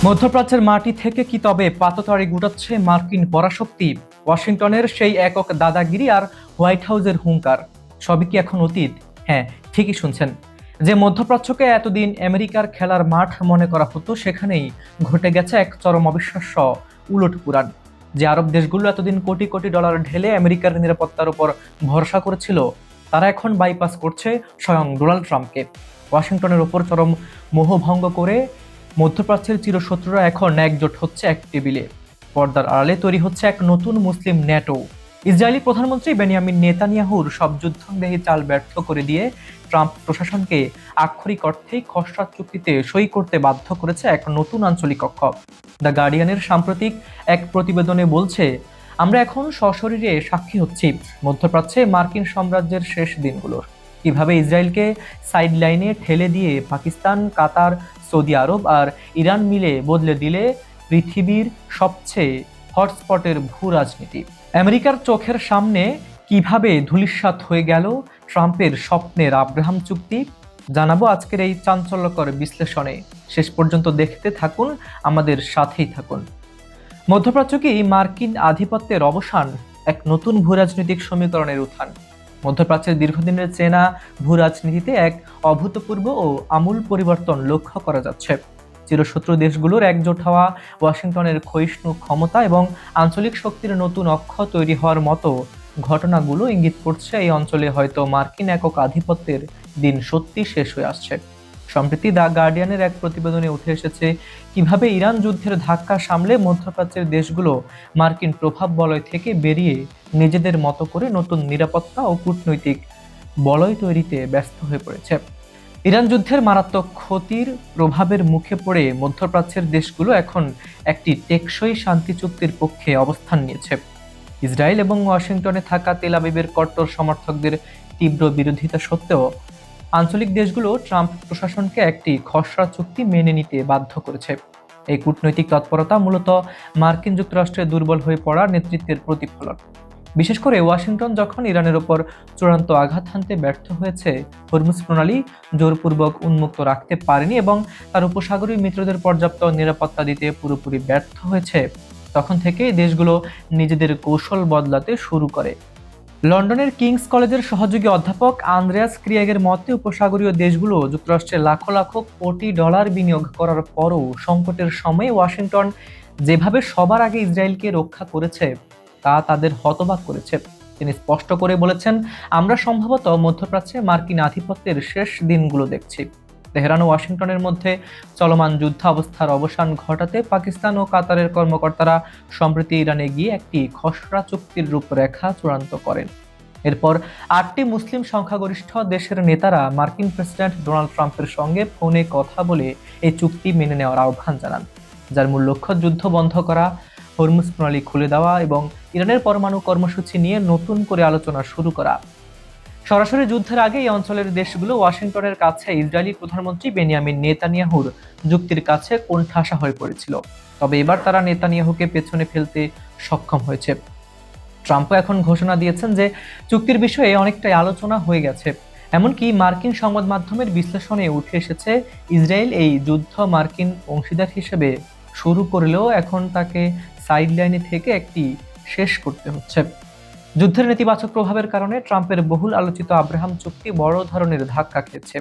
মধ্যপ্রাচ্যের মাটি থেকে কি তবে পাততাড়ি গুটাচ্ছে মার্কিন পরাশক্তি? ওয়াশিংটনের সেই একক দাদাগিরি আর হোয়াইট হাউসের হুঙ্কার সবই কি এখন অতীত? হ্যাঁ, ঠিকই শুনছেন। যে মধ্যপ্রাচ্যকে এতদিন আমেরিকার খেলার মাঠ মনে করা হতো, সেখানেই ঘটে গেছে এক চরম অবিশ্বাস্য উলটপুরাণ। যে আরব দেশগুলো এতদিন কোটি কোটি ডলার ঢেলে আমেরিকার নিরাপত্তার উপর ভরসা করেছিল, তারা এখন বাইপাস করছে স্বয়ং ডোনাল্ড ট্রাম্পকে। ওয়াশিংটনের ওপর চরম মোহভঙ্গ করে মধ্যপ্রাচ্যের চিরশত্রুরা এখন একজোট হচ্ছে এক টেবিলে। পর্দার আড়ালে তৈরি হচ্ছে এক নতুন মুসলিম ন্যাটো। ইসরায়েলি প্রধানমন্ত্রী বেনিয়ামিন নেতানিয়াহুর সব যুদ্ধংদেহী চাল ব্যর্থ করে দিয়ে ট্রাম্প প্রশাসনকে আক্ষরিক অর্থেই খসড়া চুক্তিতে সই করতে বাধ্য করেছে এক নতুন আঞ্চলিক কক্ষ। দ্য গার্ডিয়ানের সাম্প্রতিক এক প্রতিবেদনে বলছে, আমরা এখন সশরীরে সাক্ষী হচ্ছি মধ্যপ্রাচ্যে মার্কিন সাম্রাজ্যের শেষ দিনগুলোর। কিভাবে ইসরায়েলকে সাইড লাইনে ঠেলে দিয়ে পাকিস্তান, কাতার, সৌদি আরব আর ইরান মিলে বদলে দিলে পৃথিবীর সবচেয়ে হটস্পটের ভূ রাজনীতি। আমেরিকার চোখের সামনে কিভাবে ধূলিসাৎ হয়ে গেল ট্রাম্পের স্বপ্নের আব্রাহাম চুক্তি, জানাবো আজকের এই চাঞ্চল্যকর বিশ্লেষণে। শেষ পর্যন্ত দেখতে থাকুন, আমাদের সাথেই থাকুন। মধ্যপ্রাচ্য কি মার্কিন আধিপত্যের অবসান, এক নতুন ভূরাজনৈতিক সমীকরণের উত্থান? মধ্যপ্রাচ্যের দীর্ঘদিনের চেনা ভূরাজনীতিতে এক অভূতপূর্ব ও আমূল পরিবর্তন লক্ষ্য করা যাচ্ছে। চিরশত্রু দেশগুলোর একজোট হওয়া, ওয়াশিংটনের ক্ষয়িষ্ণু ক্ষমতা এবং আঞ্চলিক শক্তির নতুন অক্ষ তৈরি হওয়ার মতো ঘটনাগুলো ইঙ্গিত করছে এই অঞ্চলে হয়তো মার্কিন একক আধিপত্যের দিন সত্যি শেষ হয়ে আসছে। সম্প্রতি দ্য গার্ডিয়ানের এক প্রতিবেদনে উঠে এসেছে কিভাবে ইরান যুদ্ধের ধাক্কা সামলে মধ্যপ্রাচ্যের দেশগুলো মার্কিন প্রভাব বলয় থেকে বেরিয়ে নিজেদের মতো করে নতুন নিরাপত্তা ও কূটনৈতিক বলয় তৈরিতে ব্যস্ত হয়ে পড়েছে। ইরান যুদ্ধের মারাত্মক ক্ষতির প্রভাবের মুখে পড়ে মধ্যপ্রাচ্যের দেশগুলো এখন একটি টেকসই শান্তি চুক্তির পক্ষে অবস্থান নিয়েছে। ইসরায়েল এবং ওয়াশিংটনে থাকা তেল আবিবের কট্টর সমর্থকদের তীব্র বিরোধিতা সত্ত্বেও আঞ্চলিক দেশগুলো ট্রাম্প প্রশাসনকে একটি খসড়া চুক্তি মেনে নিতে বাধ্য করেছে। এই কূটনৈতিক তৎপরতা মূলত মার্কিন যুক্তরাষ্ট্রের দুর্বল হয়ে পড়া নেতৃত্বের প্রতিফলন। বিশেষ করে ওয়াশিংটন যখন ইরানের ওপর চূড়ান্ত আঘাত হানতে ব্যর্থ হয়েছে, হরমুজ প্রণালী জোরপূর্বক উন্মুক্ত রাখতে পারেনি এবং তার উপসাগরীয় মিত্রদের পর্যাপ্ত নিরাপত্তা দিতে পুরোপুরি ব্যর্থ হয়েছে, তখন থেকেই দেশগুলো নিজেদের কৌশল বদলাতে শুরু করে। লন্ডনের কিংস কলেজের সহযোগী অধ্যাপক আন্দ্রেয়াস ক্রিয়েগের মতে, উপসাগরীয় দেশগুলো যুক্তরাষ্ট্রে লাখ লাখ কোটি ডলার বিনিয়োগ করার পরও সংকটের সময়ে ওয়াশিংটন যেভাবে সবার আগে ইসরায়েলকে রক্ষা করেছে, তা তাদের হতবাক করেছে। তিনি স্পষ্ট করে বলেছেন, আমরা সম্ভবত মধ্যপ্রাচ্যে মার্কিন আধিপত্যের শেষ দিনগুলো দেখছি। তেহরান ও ওয়াশিংটনের মধ্যে চলমান যুদ্ধাবস্থার অবসান ঘটাতে পাকিস্তান ও কাতারের কর্মকর্তারা সম্প্রতি ইরানে গিয়ে একটি খসড়া চুক্তির রূপরেখা চূড়ান্ত করেন। এরপর 8টি মুসলিম সংখ্যাগরিষ্ঠ দেশের নেতারা মার্কিন প্রেসিডেন্ট ডোনাল্ড ট্রাম্পের সঙ্গে ফোনে কথা বলে এই চুক্তি মেনে নেওয়ার আহ্বান জানান, যার মূল লক্ষ্য যুদ্ধ বন্ধ করা, হরমুজ প্রণালী খুলে দেওয়া এবং ইরানের পরমাণু কর্মসূচি নিয়ে নতুন করে আলোচনা শুরু করা। সরাসরি যুদ্ধের আগে এই অঞ্চলের দেশগুলো ওয়াশিংটনের কাছে ইসরায়েলি প্রধানমন্ত্রী বেনিয়ামিন নেতানিয়াহুর যুক্তির কাছে কোণঠাসা হয়ে পড়েছিল। তবে এবার তারা নেতানিয়াহুকে পেছনে ফেলতে সক্ষম হয়েছে। ট্রাম্পও এখন ঘোষণা দিয়েছেন যে চুক্তির বিষয়ে অনেকটাই আলোচনা হয়ে গেছে। এমনকি মার্কিন সংবাদ মাধ্যমের বিশ্লেষণে উঠে এসেছে, ইসরায়েল এই যুদ্ধ মার্কিন অংশীদার হিসেবে শুরু করলেও এখন তাকে সাইডলাইনে থেকে একটি শেষ করতে হচ্ছে। যুদ্ধের নেতিবাচক প্রভাবের কারণে ট্রাম্পের বহুল আলোচিত আব্রাহাম চুক্তি বড় ধরনের ধাক্কা খেয়েছে।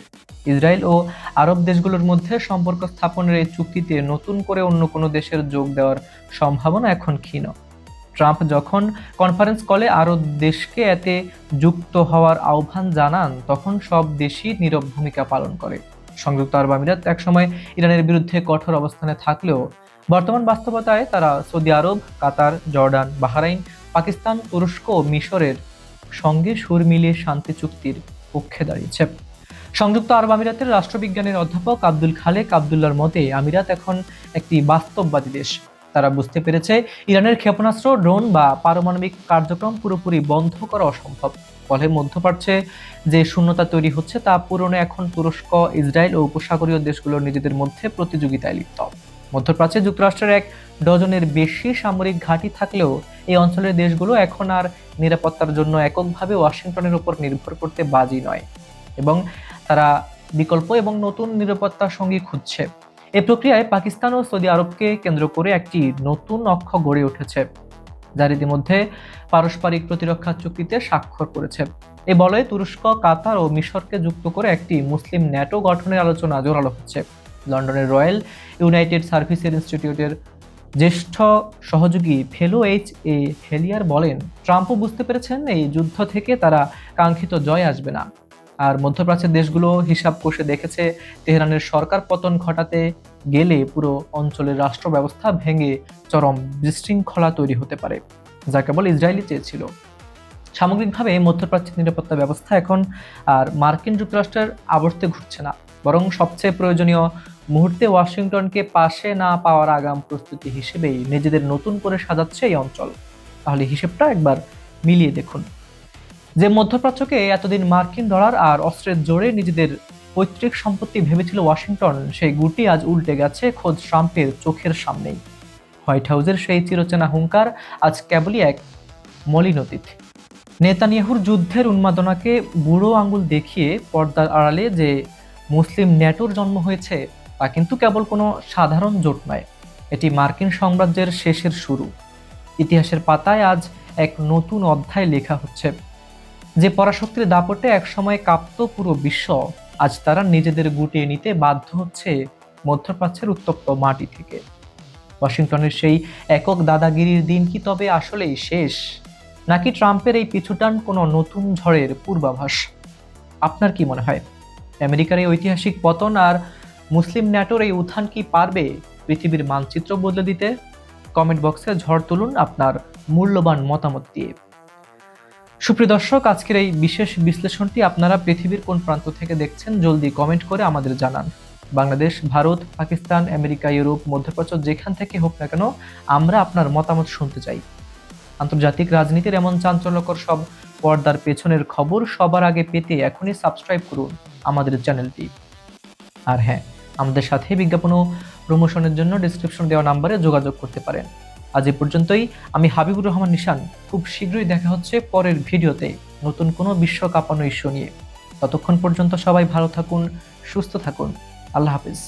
ইসরায়েল ও আরব দেশগুলোর মধ্যে সম্পর্ক স্থাপনের এই চুক্তিতে নতুন করে অন্য কোনো দেশের যোগ দেওয়ার সম্ভাবনা এখন ক্ষীণ। ট্রাম্প যখন কনফারেন্স কলে আরো দেশকে এতে যুক্ত হওয়ার আহ্বান জানান, তখন সব দেশই নীরব ভূমিকা পালন করে। সংযুক্ত আরব আমিরাত একসময় ইরানের বিরুদ্ধে কঠোর অবস্থানে থাকলেও বর্তমান বাস্তবতায় তারা সৌদি আরব, কাতার, জর্ডান, বাহরাইন, পাকিস্তান, তুরস্ক ও মিশরের সঙ্গে সুর মিলিয়ে শান্তি চুক্তির পক্ষে দাঁড়িয়েছে। সংযুক্ত আরব আমিরাতের রাষ্ট্রবিজ্ঞানের অধ্যাপক আব্দুল খালেক আব্দুল্লাহর মতে, আমিরাত এখন একটি বাস্তববাদী দেশ। তারা বুঝতে পেরেছে ইরানের ক্ষেপণাস্ত্র, ড্রোন বা পারমাণবিক কার্যক্রম পুরোপুরি বন্ধ করা অসম্ভব। ফলে মধ্যপ্রাচ্যে যে শূন্যতা তৈরি হচ্ছে তা পূরণে এখন তুরস্ক, ইসরায়েল ও উপসাগরীয় দেশগুলোর নিজেদের মধ্যে প্রতিযোগিতায় লিপ্ত। মধ্যপ্রাচ্যে যুক্তরাষ্ট্রের 1 ডজনের বেশি সামরিক ঘাঁটি থাকলেও এই অঞ্চলের দেশগুলো এখন আর নিরাপত্তার জন্য এককভাবে ওয়াশিংটনের উপর নির্ভর করতে বাজি নয়, এবং তারা বিকল্প এবং নতুন নিরাপত্তা সঙ্গী খুঁজছে। এই প্রক্রিয়ায় পাকিস্তান ও সৌদি আরবকে কেন্দ্র করে একটি নতুন অক্ষ গড়ে উঠেছে, যার ইতিমধ্যে পারস্পরিক প্রতিরক্ষা চুক্তিতে স্বাক্ষর করেছে। এই বলয়ে তুরস্ক, কাতার ও মিশরকে যুক্ত করে একটি মুসলিম ন্যাটো গঠনের আলোচনা জোরালো হচ্ছে। লন্ডনের রয়্যাল ইউনাইটেড সার্ভিসেস ইনস্টিটিউটের জ্যেষ্ঠ সহযোগী ফেলো H.A. হেলিয়ার বলেন, ট্রাম্পও বুঝতে পেরেছেন এই যুদ্ধ থেকে তারা কাঙ্ক্ষিত জয় আসবে না। আর মধ্যপ্রাচ্যের দেশগুলো হিসাব কষে দেখেছে, তেহরানের সরকার পতন ঘটাতে গেলে পুরো অঞ্চলের রাষ্ট্র ব্যবস্থা ভেঙে চরম বিশৃঙ্খলা তৈরি হতে পারে, যা কেবল ইসরায়েলই চেয়েছিল। সামগ্রিকভাবে মধ্যপ্রাচ্যের নিরাপত্তা ব্যবস্থা এখন আর মার্কিন যুক্তরাষ্ট্রের আবর্তে ঘুরছে না, বরং সবচেয়ে প্রয়োজনীয় মুহূর্তে ওয়াশিংটনকে পাশে না পাওয়ার আগাম প্রস্তুতি হিসেবেই নিজেদের নতুন করে সাজাচ্ছে এই অঞ্চল। তাহলে হিসেবটা একবার মিলিয়ে দেখুন। যে মধ্যপ্রাচ্যকে এতদিন মার্কিন ডলার আর অস্ত্রের জোরে নিজেদের পৈতৃক সম্পত্তি ভেবেছিল ওয়াশিংটন, সেই গুটি আজ উল্টে গেছে খোদ ট্রাম্পের চোখের সামনেই। হোয়াইট হাউসের সেই চিরচেনা হুঙ্কার আজ কেবলই এক মলিন অতীত। নেতানিয়াহুর যুদ্ধের উন্মাদনাকে বুড়ো আঙুল দেখিয়ে পর্দার আড়ালে যে মুসলিম ন্যাটোর জন্ম হয়েছে, তা কিন্তু কেবল কোনো সাধারণ জোট নয়, এটি মার্কিন সাম্রাজ্যের শেষের শুরু। ইতিহাসের পাতায় আজ এক নতুন অধ্যায় লেখা হচ্ছে। যে পরাশক্তির দাপটে একসময় কাঁপত পুরো বিশ্ব, আজ তারা নিজেদের গুটিয়ে নিতে বাধ্য হচ্ছে মধ্যপ্রাচ্যের উত্তপ্ত মাটি থেকে। ওয়াশিংটনের সেই একক দাদাগিরির দিন কি তবে আসলেই শেষ, নাকি ট্রাম্পের এই পিছুটান কোনো নতুন ঝড়ের পূর্বাভাস? আপনার কি মনে হয়, আমেরিকার এই ঐতিহাসিক পতন আর মুসলিম ন্যাটোর এই উত্থান কি পারবে পৃথিবীর মানচিত্র বদলে দিতে? কমেন্ট বক্সে ঝড় তুলুন আপনার মূল্যবান মতামত দিয়ে। সুপ্রিয় দর্শক, আজকের এই বিশেষ বিশ্লেষণটি আপনারা পৃথিবীর কোন প্রান্ত থেকে দেখছেন জলদি কমেন্ট করে আমাদের জানান। বাংলাদেশ, ভারত, পাকিস্তান, আমেরিকা, ইউরোপ, মধ্যপ্রাচ্য যেখান থেকে হোক না কেন, আমরা আপনার মতামত শুনতে চাই। আন্তর্জাতিক রাজনীতির এমন চাঞ্চল্যকর সব পর্দার পেছনের খবর সবার আগে পেতে এখনই সাবস্ক্রাইব করুন আমাদের চ্যানেলটি। আর হ্যাঁ, আমাদের সাথে বিজ্ঞাপন ও প্রমোশনের জন্য ডেসক্রিপশন দেওয়া নাম্বারে যোগাযোগ করতে পারেন। আজ এ পর্যন্তই। আমি হাবিবুর রহমান নিশান। খুব শীঘ্রই দেখা হচ্ছে পরের ভিডিওতে নতুন কোনো বিশ্ব কাঁপানো ইস্যু নিয়ে। ততক্ষণ পর্যন্ত সবাই ভালো থাকুন, সুস্থ থাকুন। আল্লাহ হাফিজ।